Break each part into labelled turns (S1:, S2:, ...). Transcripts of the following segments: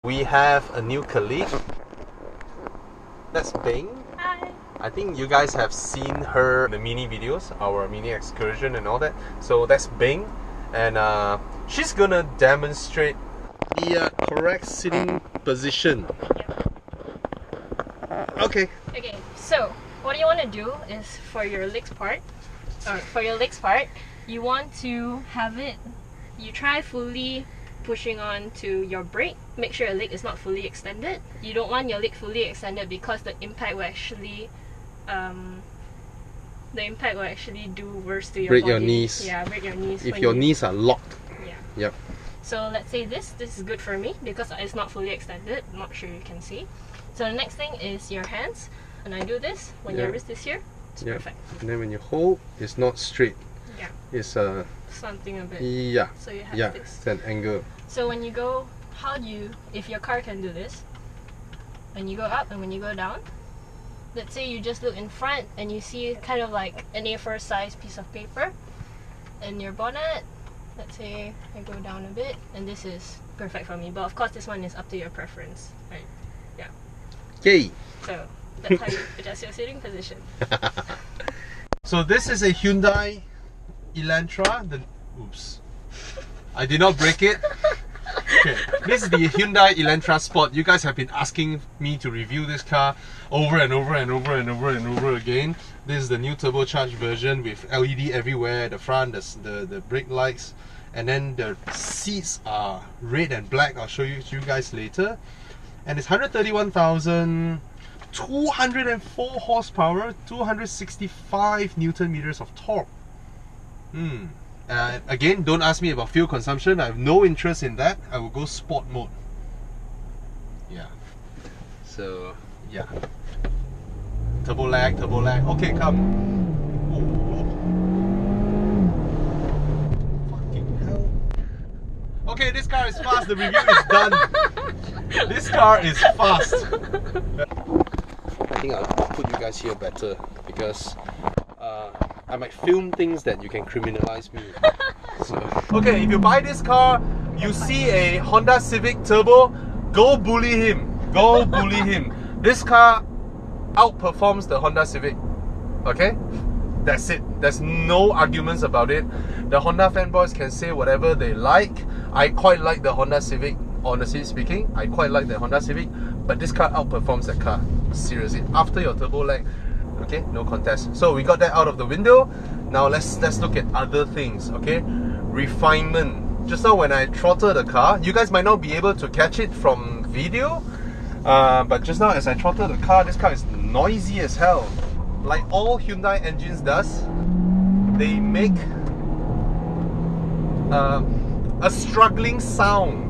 S1: We have a new colleague. That's Bing.
S2: Hi.
S1: I think you guys have seen her in the mini videos, our mini excursion and all that. So that's Bing, and she's gonna demonstrate the correct sitting position. Okay.
S2: Okay, so what you want to do is for your legs part, you want to have it, you try fully pushing on to your brake. Make sure your leg is not fully extended. You don't want your leg fully extended because the impact will actually do worse to your
S1: Break
S2: body.
S1: your knees.
S2: Yeah, break your knees.
S1: If your knees are locked.
S2: Yeah.
S1: Yep.
S2: So let's say this is good for me because it's not fully extended. I'm not sure you can see. So the next thing is your hands. And I do this when your wrist is here. It's perfect.
S1: And then when you hold, it's not straight.
S2: Yeah.
S1: It's
S2: something a bit.
S1: yeah.
S2: So you have this.
S1: It's an angle.
S2: So when you go, if your car can do this, when you go up and when you go down, let's say you just look in front and you see kind of like an A4 size piece of paper in your bonnet. Let's say I go down a bit, and this is perfect for me. But of course, this one is up to your preference, right? Yeah.
S1: Yay!
S2: So that's how you adjust your sitting position.
S1: So this is a Hyundai Elantra. Oops. I did not break it. Okay. This is the Hyundai Elantra Sport. You guys have been asking me to review this car over and over and over and over and over again. This is the new turbocharged version with LED everywhere. The front, the brake lights, and then the seats are red and black. I'll show you guys later. And it's 131,204 horsepower, 265 Newton meters of torque. Again, don't ask me about fuel consumption. I have no interest in that. I will go sport mode. Yeah. So, yeah. Turbo lag, turbo lag. Okay, come. Oh. Fucking hell. Okay, this car is fast. The review is done. This car is fast. I think I'll put you guys here better because I might film things that you can criminalize me. So. Okay, if you buy this car, you see a Honda Civic Turbo, go bully him. Go bully him. This car outperforms the Honda Civic. Okay? That's it. There's no arguments about it. The Honda fanboys can say whatever they like. I quite like the Honda Civic, honestly speaking. I quite like the Honda Civic, but this car outperforms that car. Seriously. After your turbo lag, okay, no contest. So we got that out of the window. Now let's look at other things, okay? Refinement. Just now when I throttled the car, you guys might not be able to catch it from video, but just now as I throttled the car, this car is noisy as hell. Like all Hyundai engines does, they make a struggling sound.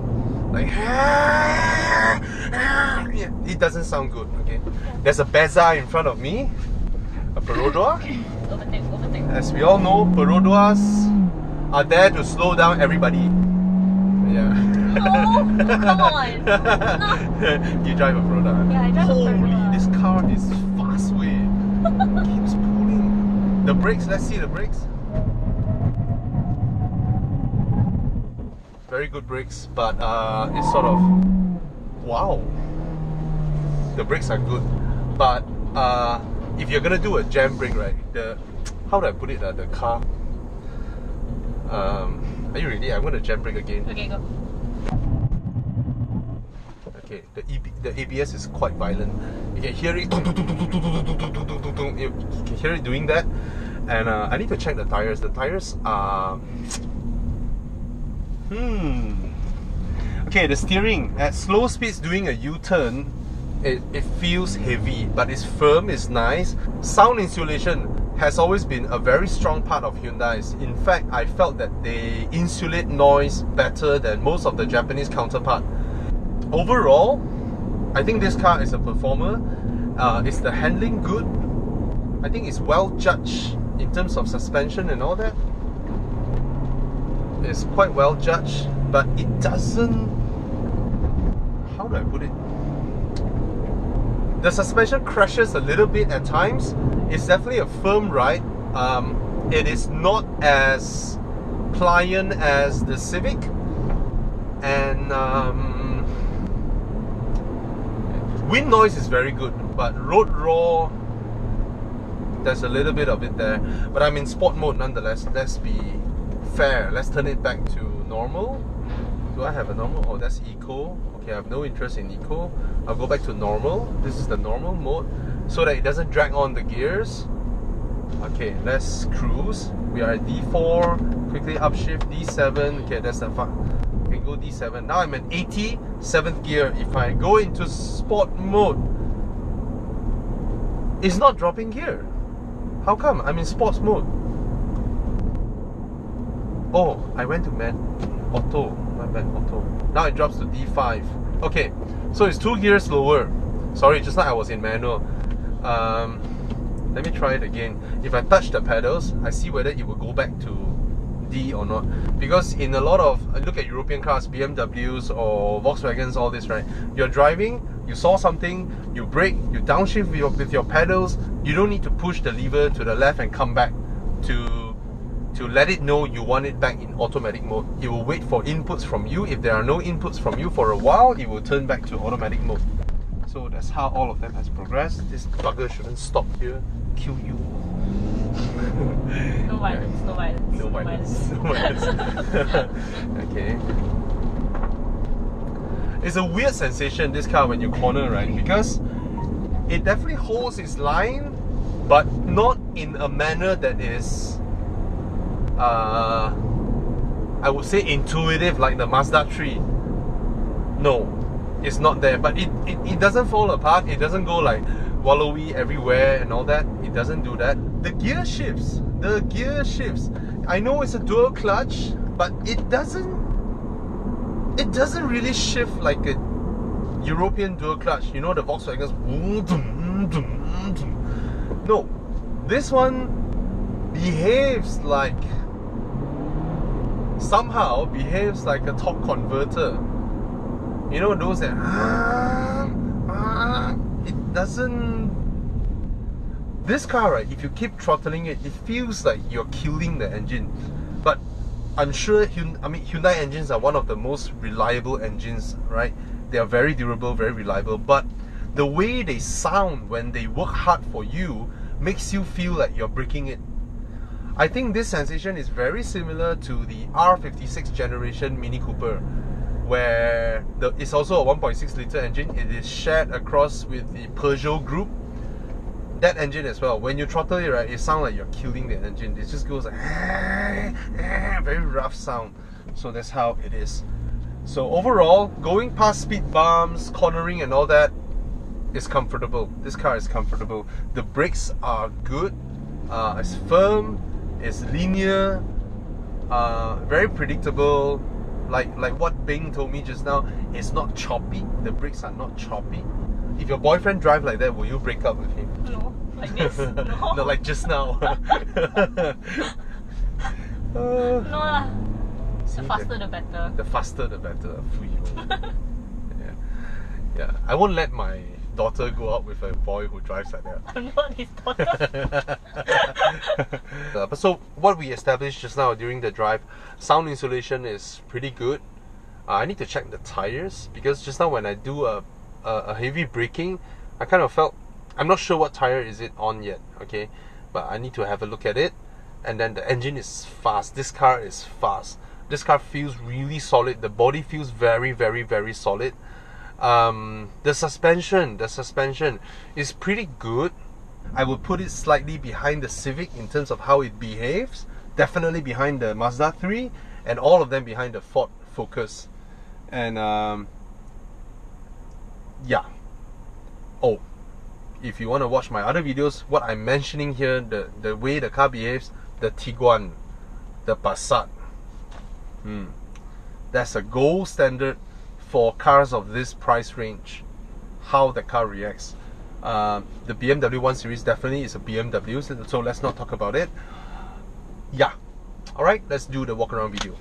S1: Like it doesn't sound good, okay? There's a Bezza in front of me, a Perodua. As we all know, Peroduas are there to slow down everybody. Yeah.
S2: Oh, come on. No.
S1: You drive a Perodua?
S2: Yeah, I drive a Perodua.
S1: Holy, this car is fast way. Keeps pulling. The brakes, let's see the brakes. Very good brakes, but it's sort of, wow. The brakes are good, but if you're gonna do a jam brake, right? How do I put it? The car. Are you ready? I'm gonna jam brake again.
S2: Okay, go.
S1: Okay, the ABS is quite violent. You can hear it. You can hear it doing that, and I need to check the tires. The tires are. Okay, the steering at slow speeds doing a U-turn, it feels heavy, but it's firm, it's nice. Sound insulation has always been a very strong part of Hyundai's. In fact, I felt that they insulate noise better than most of the Japanese counterpart. Overall, I think this car is a performer. Is the handling good? I think it's well judged in terms of suspension and all that. It's quite well judged, but it doesn't... How do I put it? The suspension crashes a little bit at times. It's definitely a firm ride. It is not as pliant as the Civic, and wind noise is very good, but road roar, there's a little bit of it there. But I'm in sport mode nonetheless. Let's be fair. Let's turn it back to normal. Do I have a normal? Oh, that's eco. Okay, I have no interest in eco. I'll go back to normal. This is the normal mode, so that it doesn't drag on the gears. Okay, let's cruise. We are at D4. Quickly upshift D7. Okay, that's the fun. We can go D7. Now I'm at 80, 7th gear. If I go into sport mode, it's not dropping gear. How come? I'm in sports mode. Oh, I went to auto. My bad, auto. Now it drops to D5. Okay, so it's 2 gears lower. Sorry, just now I was in manual. Let me try it again. If I touch the pedals, I see whether it will go back to D or not. Because in a lot of, look at European cars, BMWs or Volkswagens, all this, right? You're driving, you saw something, you brake, you downshift with your pedals. You don't need to push the lever to the left and come back to let it know you want it back in automatic mode. It will wait for inputs from you. If there are no inputs from you for a while, it will turn back to automatic mode. So that's how all of them has progressed. This bugger shouldn't stop here. Kill you.
S2: No violence, no violence.
S1: No violence. No violence. Okay. It's a weird sensation, this car, when you corner, right? Because it definitely holds its line, but not in a manner that is I would say intuitive like the Mazda 3. No, it's not there. But it doesn't fall apart. It doesn't go like wallowy everywhere and all that. It doesn't do that. The gear shifts. I know it's a dual clutch, but it doesn't really shift like a European dual clutch. You know, the Volkswagens. No, this one somehow behaves like a torque converter. You know, those that it doesn't. This car, right, if you keep throttling it, it feels like you're killing the engine. But I'm sure Hyundai engines are one of the most reliable engines, right? They are very durable, very reliable, but the way they sound when they work hard for you makes you feel like you're breaking it. I think this sensation is very similar to the R56 generation Mini Cooper, where it's also a 1.6 litre engine. It is shared across with the Peugeot group. That engine as well, when you throttle it, right, it sounds like you're killing the engine. It just goes like very rough sound. So that's how it is. So overall, going past speed bumps, cornering and all that is comfortable. This car is comfortable. The brakes are good. It's firm, it's linear, very predictable. Like what Bing told me just now, it's not choppy. The brakes are not choppy. If your boyfriend drive like that, will you break up with him?
S2: No, like this? No.
S1: No, like just now.
S2: No lah. The faster the better.
S1: The faster the better. Yeah. I won't let my daughter go out with a boy who drives like that.
S2: I'm not his daughter.
S1: But so what we established just now during the drive, sound insulation is pretty good. I need to check the tires, because just now when I do a heavy braking, I kind of felt, I'm not sure what tire is it on yet, okay, but I need to have a look at it. And then the engine is fast. This car is fast. This car feels really solid. The body feels very, very, very solid. The suspension is pretty good. I would put it slightly behind the Civic in terms of how it behaves. Definitely behind the Mazda 3, and all of them behind the Ford Focus. And yeah. Oh, if you want to watch my other videos, what I'm mentioning here, the way the car behaves, the Tiguan, the Passat, that's a gold standard for cars of this price range. How the car reacts. The BMW 1 Series definitely is a BMW, so let's not talk about it. Yeah. Alright, let's do the walk around video.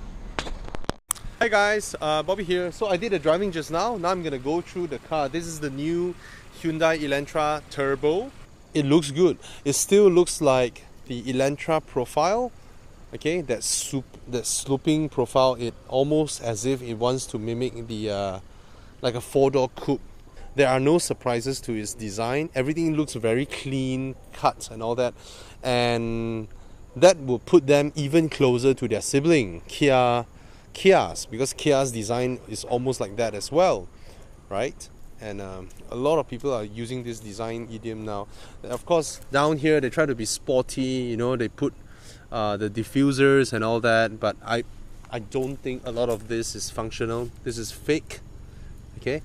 S1: Hi guys, Bobby here. So I did the driving just now. Now I'm gonna go through the car. This is the new Hyundai Elantra Turbo. It looks good. It still looks like the Elantra profile. Okay, that sloping profile. It almost as if it wants to mimic the like a 4-door coupe. There are no surprises to its design. Everything looks very clean cut and all that, and that will put them even closer to their sibling Kia's, because Kia's design is almost like that as well, right? And a lot of people are using this design idiom now. Of course, down here they try to be sporty, you know, they put the diffusers and all that, but I don't think a lot of this is functional. This is fake, okay?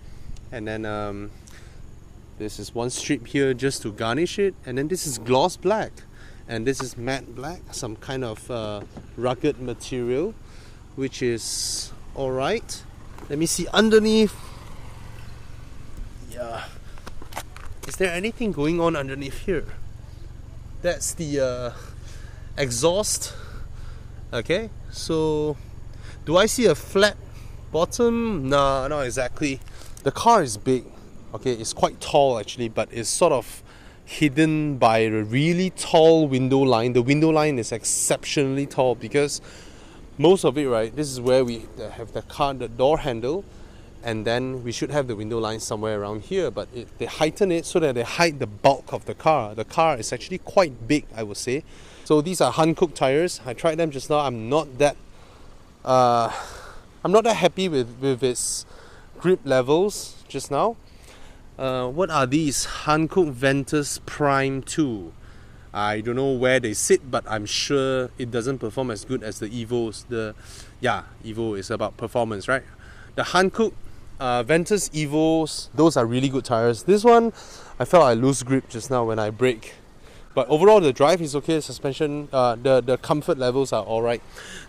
S1: And then this is one strip here just to garnish it, and then this is gloss black, and this is matte black, some kind of rugged material, which is alright. Let me see underneath. Yeah, is there anything going on underneath here? That's the exhaust. Okay, so do I see a flat bottom? No, not exactly. The car is big, okay, it's quite tall actually, but it's sort of hidden by a really tall window line. The window line is exceptionally tall because most of it, right, this is where we have the door handle, and then we should have the window line somewhere around here, but they heighten it so that they hide the bulk of the car. The car is actually quite big, I would say. So these are Hankook tires. I tried them just now. I'm not that happy with its grip levels just now. What are these? Hankook Ventus Prime 2. I don't know where they sit, but I'm sure it doesn't perform as good as the Evos. Evo is about performance, right? The Hankook Ventus Evos, those are really good tires. This one, I felt I lose grip just now when I brake. But overall, the drive is okay. Suspension, the comfort levels are alright.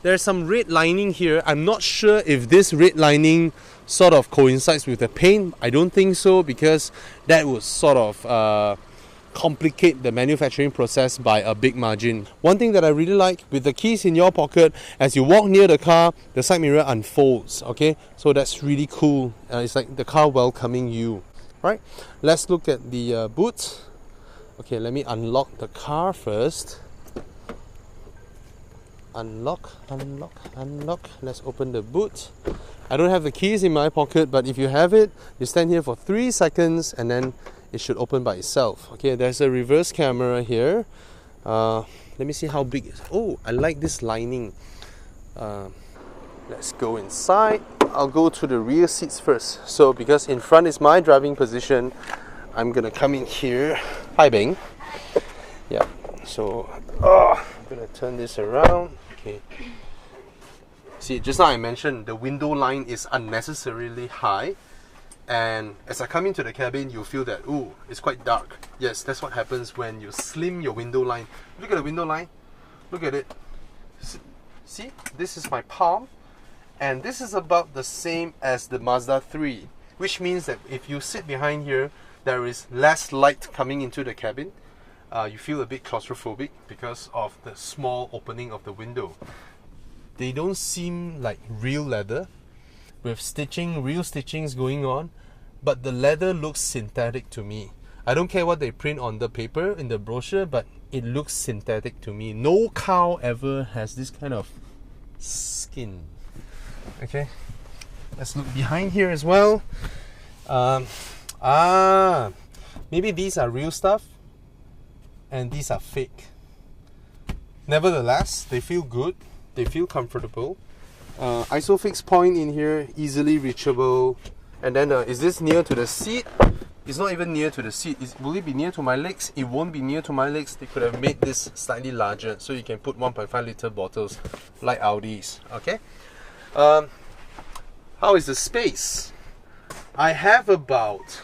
S1: There's some red lining here. I'm not sure if this red lining sort of coincides with the paint. I don't think so, because that would sort of complicate the manufacturing process by a big margin. One thing that I really like, with the keys in your pocket, as you walk near the car, the side mirror unfolds, okay? So that's really cool. It's like the car welcoming you, right? Let's look at the boot. Okay, let me unlock the car first. Unlock. Let's open the boot. I don't have the keys in my pocket, but if you have it, you stand here for 3 seconds and then it should open by itself. Okay, there's a reverse camera here. Let me see how big it is. Oh, I like this lining. Let's go inside. I'll go to the rear seats first. So because in front is my driving position, I'm gonna come in here. Hi, Bing. Yeah, so I'm gonna turn this around. Okay. See, just now I mentioned the window line is unnecessarily high, and as I come into the cabin, you feel that, ooh, it's quite dark. Yes, that's what happens when you slim your window line. Look at the window line. Look at it. See, this is my palm, and this is about the same as the Mazda 3, which means that if you sit behind here, there is less light coming into the cabin. You feel a bit claustrophobic because of the small opening of the window. They don't seem like real leather with stitching, real stitchings going on, but the leather looks synthetic to me. I don't care what they print on the paper in the brochure, but it looks synthetic to me. No cow ever has this kind of skin. Okay, let's look behind here as well. Maybe these are real stuff and these are fake. Nevertheless, they feel good, they feel comfortable. Isofix point in here, easily reachable. And then is this near to the seat? It's not even near to the seat. Will it be near to my legs? It won't be near to my legs. They could have made this slightly larger so you can put 1.5 litre bottles like Audi's. Okay. How is the space? I have about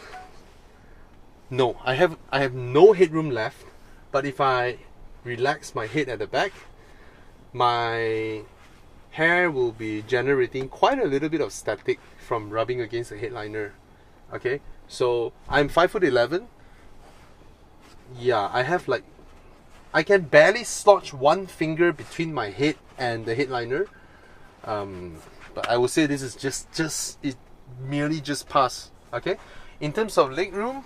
S1: I have no headroom left, but if I relax my head at the back, my hair will be generating quite a little bit of static from rubbing against the headliner. Okay, so I'm 5'11". Yeah, I can barely slotch one finger between my head and the headliner. But I would say this is it merely just pass. Okay, in terms of leg room,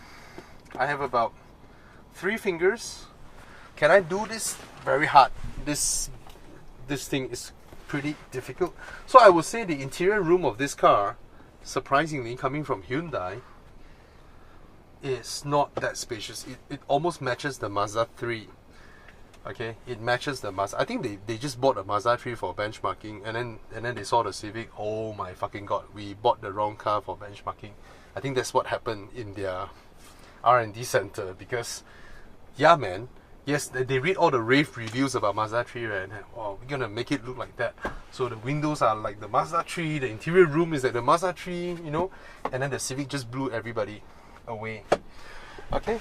S1: I have about 3 fingers. Can I do this? Very hard. This thing is pretty difficult. So I would say the interior room of this car, surprisingly, coming from Hyundai, is not that spacious. It almost matches the Mazda 3. Okay, it matches the Mazda. I think they just bought a Mazda 3 for benchmarking, and then they saw the Civic. Oh my fucking god, we bought the wrong car for benchmarking. I think that's what happened in their R&D center, because yeah man, yes, they read all the rave reviews about Mazda 3, right? And oh, we're gonna make it look like that. So the windows are like the Mazda 3, the interior room is like the Mazda 3, you know, and then the Civic just blew everybody away. Okay,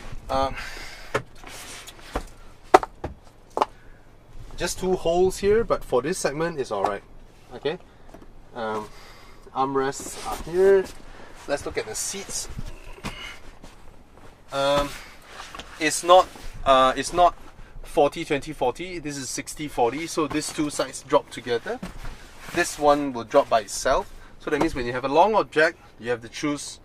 S1: just 2 holes here, but for this segment it's alright. Okay, armrests are here. Let's look at the seats. It's not 40-20-40, this is 60-40, so these 2 sides drop together. This one will drop by itself, so that means when you have a long object, you have to choose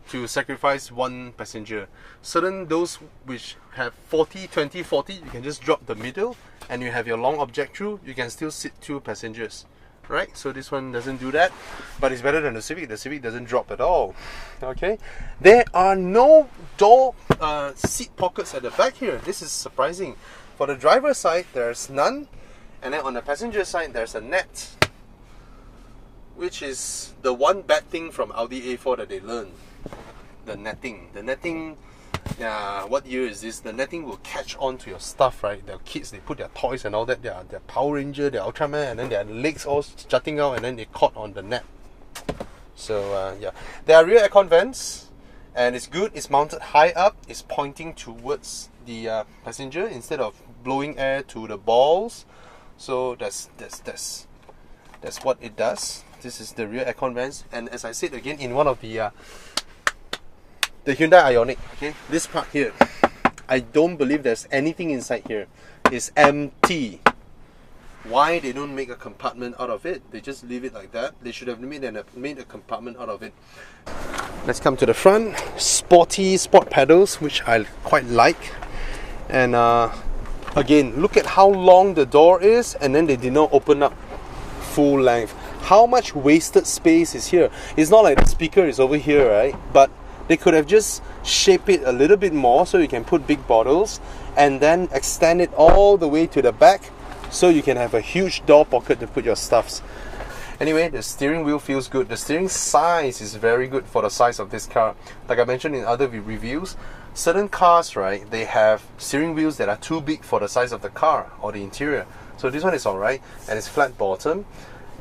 S1: to sacrifice 1 passenger. Certain those which have 40-20-40, you can just drop the middle, and you have your long object through, you can still sit 2 passengers. Right, so this one doesn't do that, but it's better than the Civic. The Civic doesn't drop at all. Okay, there are no door seat pockets at the back here. This is surprising. For the driver's side, there's none, and then on the passenger side, there's a net, which is the one bad thing from Audi A4 that they learned. The netting. The netting. What year is this? The netting will catch on to your stuff, right? The kids, they put their toys and all that, their Power Ranger, their Ultraman, and then their legs all jutting out, and then they caught on the net. So yeah, there are rear aircon vents, and it's good. It's mounted high up. It's pointing towards the passenger instead of blowing air to the balls. So that's what it does. This is the rear aircon vents, and as I said again in one of the Hyundai Ioniq, okay, this part here, I don't believe there's anything inside here. It's empty. Why they don't make a compartment out of it? They just leave it like that. They should have made a compartment out of it. Let's come to the front. Sporty sport pedals, which I quite like. And again, look at how long the door is, and then they did not open up full length. How much wasted space is here? It's not like the speaker is over here, right? But they could have just shaped it a little bit more so you can put big bottles, and then extend it all the way to the back so you can have a huge door pocket to put your stuffs. Anyway, the steering wheel feels good. The steering size is very good for the size of this car. Like I mentioned in other reviews, certain cars, right, they have steering wheels that are too big for the size of the car or the interior. So this one is alright, and it's flat bottom,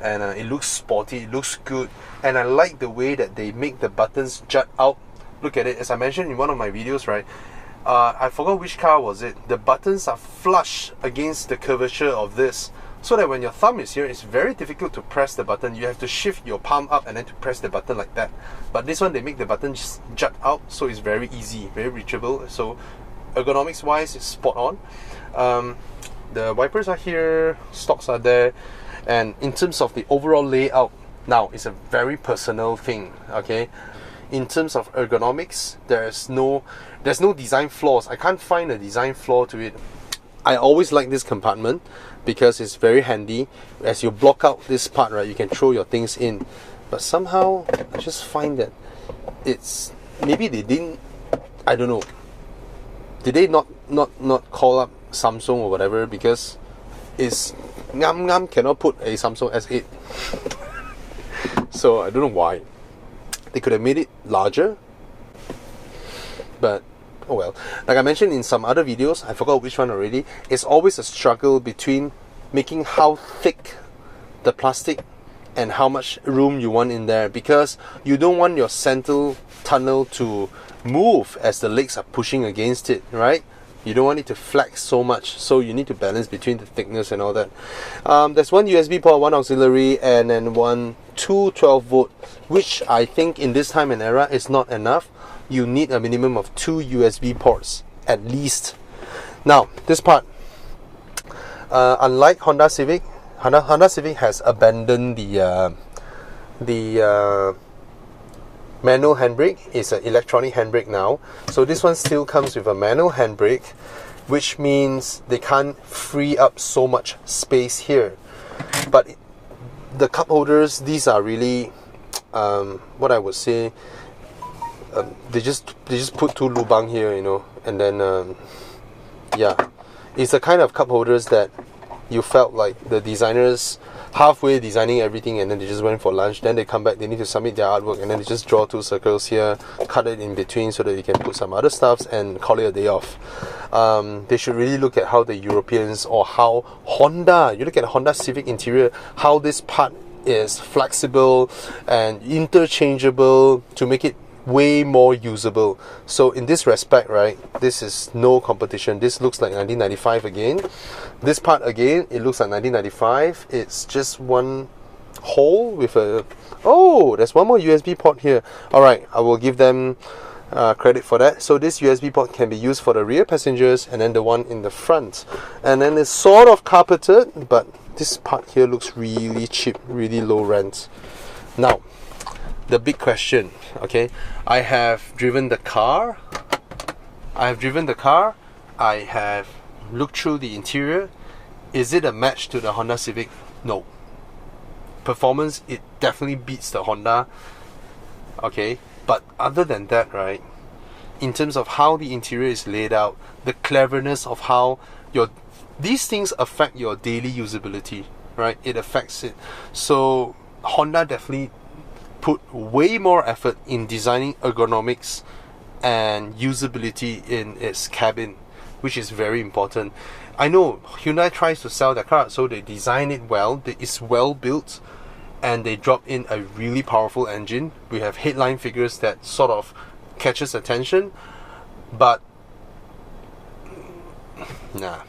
S1: and it looks sporty, it looks good, and I like the way that they make the buttons jut out. Look at it, as I mentioned in one of my videos, right? I forgot which car was it. The buttons are flush against the curvature of this, so that when your thumb is here, it's very difficult to press the button. You have to shift your palm up and then to press the button like that. But this one, they make the button just jut out, so it's very easy, very reachable. So ergonomics wise, it's spot on. The wipers are here, stocks are there, and in terms of the overall layout, now it's a very personal thing, okay? In terms of ergonomics, there's no design flaws. I can't find a design flaw to it. I always like this compartment because it's very handy. As you block out this part, right, you can throw your things in. But somehow, I just find that it's, maybe they didn't, I don't know. Did they not call up Samsung or whatever, because it's cannot put a Samsung S8. So I don't know why. They could have made it larger, but oh well. Like I mentioned in some other videos, I forgot which one already, it's always a struggle between making how thick the plastic and how much room you want in there, because you don't want your central tunnel to move as the legs are pushing against it, right? You don't want it to flex so much, so you need to balance between the thickness and all that. There's one USB port, one auxiliary, and then two 12-volt, which I think in this time and era is not enough. You need a minimum of 2 USB ports at least. Now, this part, unlike Honda Civic has abandoned the manual handbrake. It's an electronic handbrake now. So this one still comes with a manual handbrake, which means they can't free up so much space here. But the cup holders, these are really what I would say they just put two lubang here, you know, and then yeah, it's the kind of cup holders that you felt like the designers halfway designing everything and then they just went for lunch, then they come back, they need to submit their artwork, and then they just draw two circles here, cut it in between so that you can put some other stuffs and call it a day off. They should really look at how the Europeans, or how Honda, you look at Honda Civic interior, how this part is flexible and interchangeable to make it way more usable. So in this respect, right, this is no competition. This looks like 1995 again. This part again, it looks like 1995. It's just one hole with a... Oh, there's one more USB port here. Alright, I will give them credit for that. So this USB port can be used for the rear passengers and then the one in the front. And then it's sort of carpeted, but this part here looks really cheap, really low rent. Now, the big question, okay, I have driven the car, I have looked through the interior. Is it a match to the Honda Civic? No. Performance, it definitely beats the Honda, okay, but other than that, right, in terms of how the interior is laid out, the cleverness of how these things affect your daily usability, right, it affects it. So Honda definitely put way more effort in designing ergonomics and usability in its cabin, which is very important. I know Hyundai tries to sell their car, so they design it well, it's well built, and they drop in a really powerful engine. We have headline figures that sort of catches attention, but nah,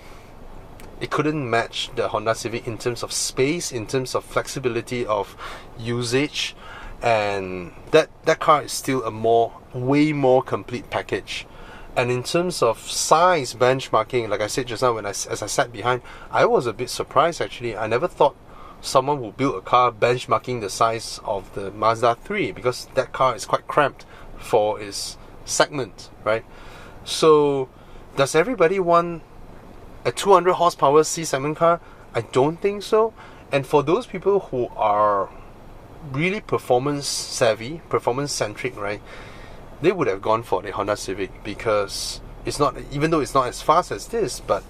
S1: it couldn't match the Honda Civic in terms of space, in terms of flexibility of usage. And that car is still a way more complete package. And in terms of size benchmarking, like I said just now, as I sat behind, I was a bit surprised actually. I never thought someone would build a car benchmarking the size of the Mazda 3, because that car is quite cramped for its segment, right? So does everybody want a 200 horsepower C segment car? I don't think so. And for those people who are really performance savvy, performance centric, right, they would have gone for the Honda Civic, because it's not, even though it's not as fast as this, but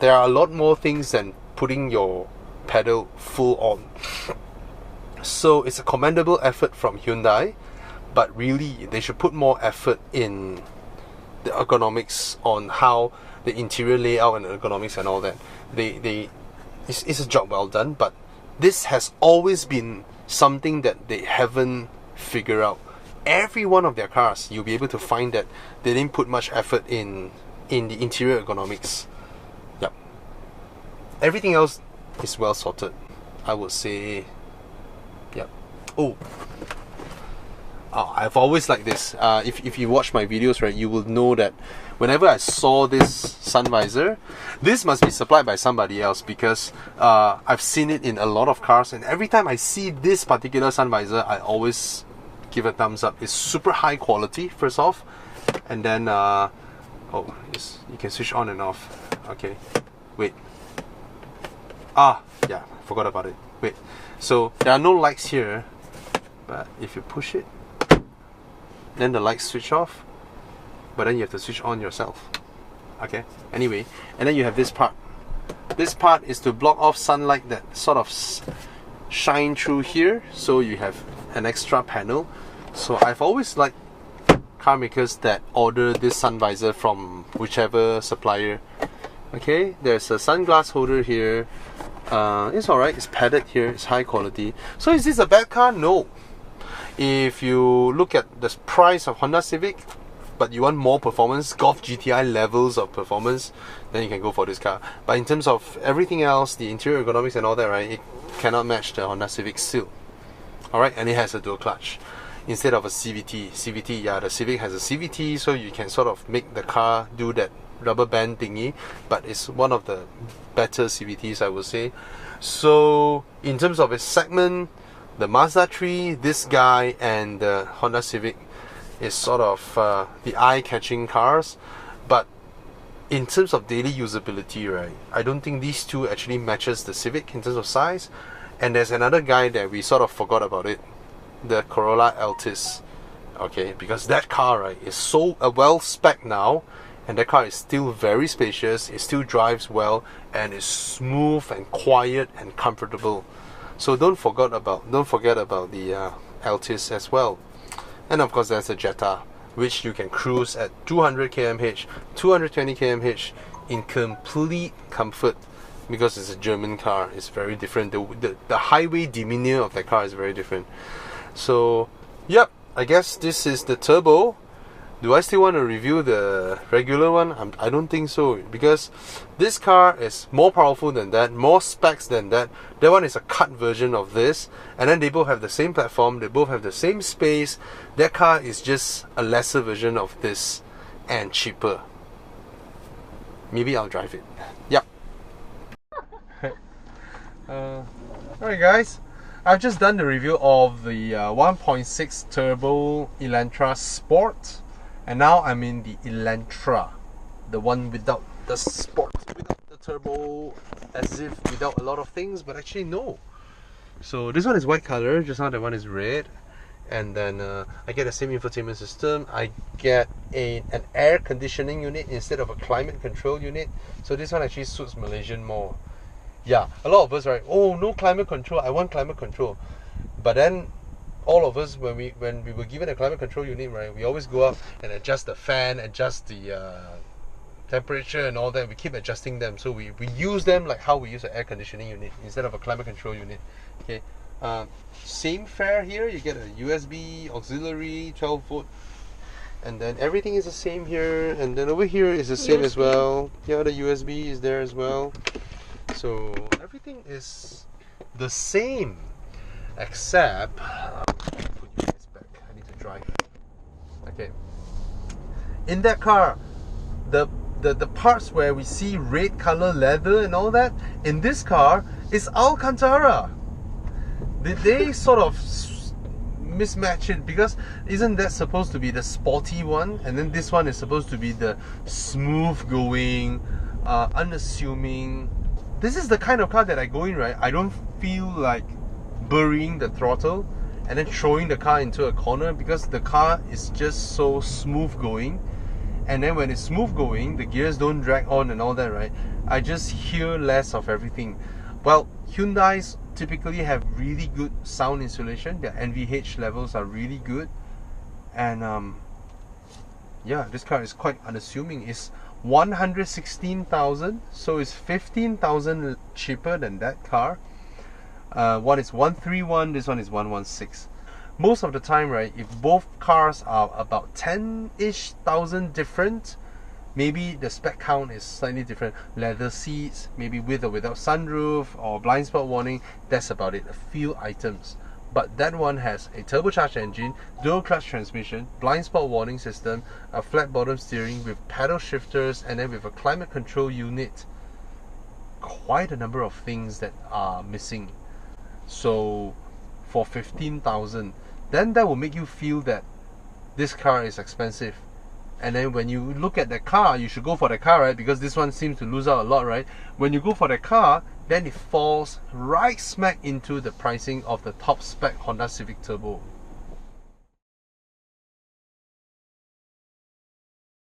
S1: there are a lot more things than putting your pedal full on. So it's a commendable effort from Hyundai, but really they should put more effort in the ergonomics, on how the interior layout and ergonomics and all that. It's a job well done, but this has always been something that they haven't figured out. Every one of their cars, you'll be able to find that they didn't put much effort in the interior ergonomics. Yep. Everything else is well sorted, I would say. Yep. I've always liked this. If you watch my videos, right, you will know that whenever I saw this sun visor, this must be supplied by somebody else, because I've seen it in a lot of cars, and every time I see this particular sun visor, I always give a thumbs up. It's super high quality, first off, and then you can switch on and off. Okay, wait. Yeah, forgot about it. Wait, so there are no lights here, but if you push it, then the lights switch off, but then you have to switch on yourself. Okay, anyway, and then you have this part. This part is to block off sunlight that sort of shine through here, so you have an extra panel. So I've always liked car makers that order this sun visor from whichever supplier. Okay, there's a sunglass holder here. It's alright, it's padded here, it's high quality. So is this a bad car? No. If you look at the price of Honda Civic, but you want more performance, Golf GTI levels of performance, then you can go for this car. But in terms of everything else, the interior ergonomics and all that, right, it cannot match the Honda Civic still. Alright, and it has a dual clutch instead of a CVT. Yeah, the Civic has a CVT, so you can sort of make the car do that rubber band thingy, but it's one of the better CVTs, I would say. So in terms of its segment, the Mazda 3, this guy, and the Honda Civic is sort of the eye-catching cars. But in terms of daily usability, right, I don't think these two actually matches the Civic in terms of size. And there's another guy that we sort of forgot about it, the Corolla Altis. okay, because that car, right, is so well spec now, and that car is still very spacious, it still drives well, and is smooth and quiet and comfortable. So don't forget about the Altis as well. And of course there's a Jetta, which you can cruise at 200 km/h, 220 km/h in complete comfort, because it's a German car. It's very different. The highway demeanor of that car is very different. So yep, I guess this is the turbo. Do I still want to review the regular one? I don't think so, because this car is more powerful than that, more specs than that. That one is a cut version of this, and then they both have the same platform, they both have the same space. That car is just a lesser version of this and cheaper. Maybe I'll drive it. Yep. Alright guys, I've just done the review of the 1.6 turbo Elantra Sport. And now I'm in the Elantra, the one without the sport, without the turbo, as if without a lot of things, but actually no. So this one is white color, just now that one is red. And then I get the same infotainment system. I get an air conditioning unit instead of a climate control unit. So this one actually suits Malaysian more. Yeah, a lot of us, right, oh, no climate control, I want climate control. But then all of us, when we were given a climate control unit, right, we always go up and adjust the fan, adjust the temperature and all that. We keep adjusting them, so we use them like how we use an air conditioning unit instead of a climate control unit. Okay, same fare here. You get a USB auxiliary 12 volt, and then everything is the same here, and then over here is the same as well. Yeah, the USB is there as well, so everything is the same. Except, put you guys back. I need to drive. Okay. In that car, the parts where we see red color leather and all that, in this car is Alcantara. Did they sort of mismatch it? Because isn't that supposed to be the sporty one, and then this one is supposed to be the smooth going, unassuming. This is the kind of car that I go in, right? I don't feel like burying the throttle and then throwing the car into a corner, because the car is just so smooth going. And then when it's smooth going, the gears don't drag on and all that, right? I just hear less of everything. Well, Hyundais typically have really good sound insulation. Their NVH levels are really good, and yeah, this car is quite unassuming. It's 116,000, so it's 15,000 cheaper than that car. One is 131, this one is 116. Most of the time, right, if both cars are about 10-ish thousand different, maybe the spec count is slightly different. Leather seats, maybe with or without sunroof, or blind spot warning, that's about it, a few items. But that one has a turbocharged engine, dual clutch transmission, blind spot warning system, a flat bottom steering with paddle shifters, and then with a climate control unit. Quite a number of things that are missing. So for 15,000, then that will make you feel that this car is expensive. And then when you look at the car, you should go for the car, right? Because this one seems to lose out a lot, right? When you go for the car, then it falls right smack into the pricing of the top spec Honda Civic Turbo.